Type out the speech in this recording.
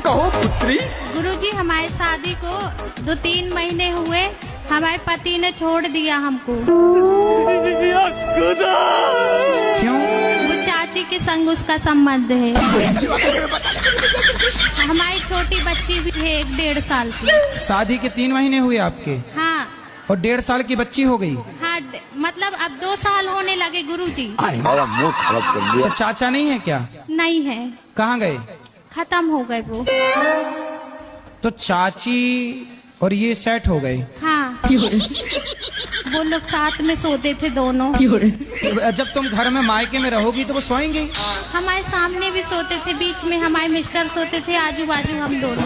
कहो पुत्री। गुरुजी, हमारी शादी को 2-3 महीने हुए, हमारे पति ने छोड़ दिया हमको। क्यों? वो चाची के संग उसका संबंध है। हमारी छोटी बच्ची भी है 1-1.5 साल की। शादी के 3 महीने हुए आपके? हाँ। और 1.5 साल की बच्ची हो गई? हाँ, मतलब अब 2 साल होने लगे गुरुजी। तो चाचा नहीं है क्या? नहीं है। कहाँ गए? खत्म हो गए वो। तो चाची और ये सेट हो गए? हाँ। वो लोग साथ में सोते थे दोनों। जब तुम घर में मायके में रहोगी तो वो सोएंगे? हमारे सामने भी सोते थे, बीच में हमारे मिस्टर सोते थे, आजू बाजू हम दोनों।